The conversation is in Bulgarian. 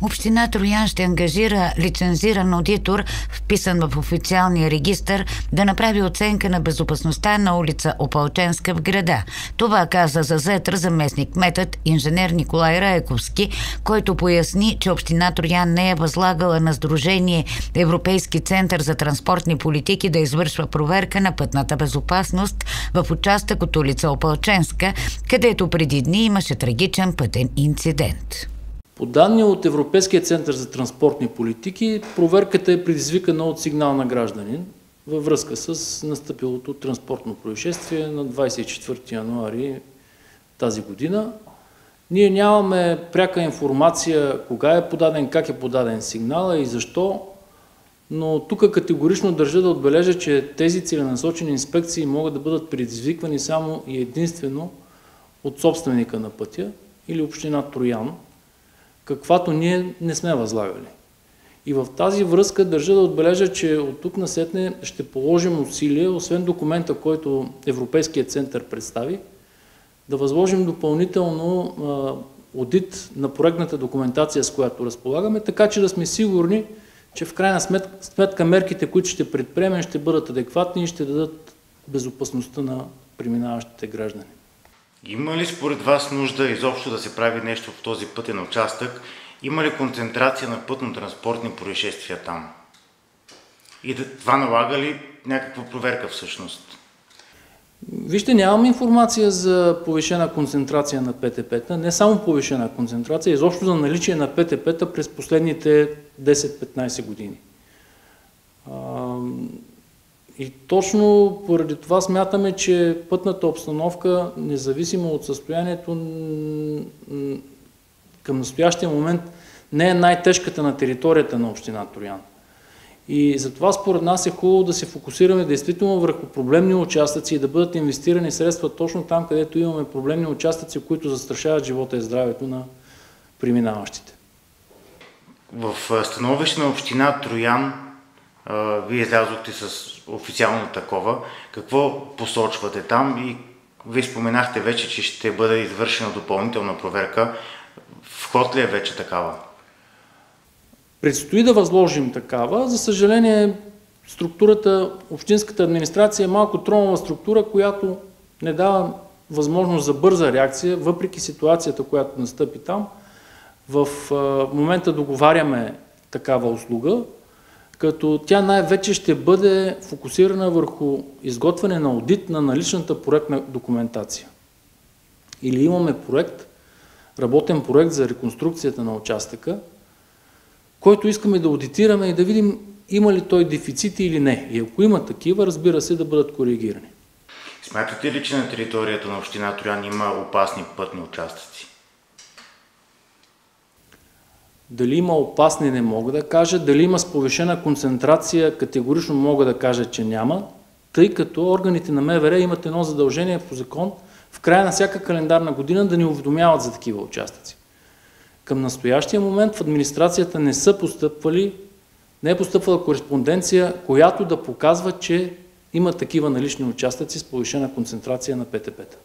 Община Троян ще ангажира лицензиран одитор, вписан в официалния регистър, да направи оценка на безопасността на улица Опалченска в града. Това каза за Зетър заместник-кметът инженер Николай Райковски, който поясни, че община Троян не е възлагала на Сдружение Европейски център за транспортни политики да извършва проверка на пътната безопасност в участък от улица Опалченска, където преди дни имаше трагичен пътен инцидент. По данни от Европейския център за транспортни политики, проверката е предизвикана от сигнал на гражданин във връзка с настъпилото транспортно происшествие на 24 януари тази година. Ние нямаме пряка информация кога е подаден, как е подаден сигнала и защо, но тук категорично държа да отбележа, че тези целенасочени инспекции могат да бъдат предизвиквани само и единствено от собственика на пътя или община Троян, каквато ние не сме възлагали. И в тази връзка държа да отбележа, че от тук насетне ще положим усилия, освен документа, който Европейският център представи, да възложим допълнително одит на проектната документация, с която разполагаме, така че да сме сигурни, че в крайна сметка мерките, които ще предприемем, ще бъдат адекватни и ще дадат безопасността на преминаващите граждани. Има ли според вас нужда изобщо да се прави нещо в този пътен участък? Има ли концентрация на пътно-транспортни происшествия там? И това налага ли някаква проверка всъщност? Вижте, нямам информация за повишена концентрация на ПТП-та, не само повишена концентрация, изобщо за наличие на ПТП-та през последните 10-15 години. И точно поради това смятаме, че пътната обстановка, независимо от състоянието, към настоящия момент не е най-тежката на територията на община Троян. И затова според нас е хубаво да се фокусираме действително върху проблемни участъци и да бъдат инвестирани средства точно там, където имаме проблемни участъци, които застрашават живота и здравето на преминаващите. В становище на община Троян вие излязохте с официално такова. Какво посочвате там и вие споменахте вече, че ще бъде извършена допълнителна проверка. В ход ли е вече такава? Предстои да възложим такава. За съжаление, структурата, общинската администрация е малко тромава структура, която не дава възможност за бърза реакция, въпреки ситуацията, която настъпи там. В момента договаряме такава услуга, като тя най-вече ще бъде фокусирана върху изготвяне на одит на наличната проектна документация. Или имаме проект, работен проект за реконструкцията на участъка, който искаме да аудитираме и да видим има ли той дефицити или не. И ако има такива, разбира се, да бъдат коригирани. Смятате ли, че на територията на община Троян има опасни пътни участъци? Дали има опасни, не мога да кажа. Дали има с повишена концентрация, категорично мога да кажа, че няма, тъй като органите на МВР имат едно задължение по закон в края на всяка календарна година да ни уведомяват за такива участъци. Към настоящия момент в администрацията не е постъпвала кореспонденция, която да показва, че има такива налични участъци с повишена концентрация на ПТП-та.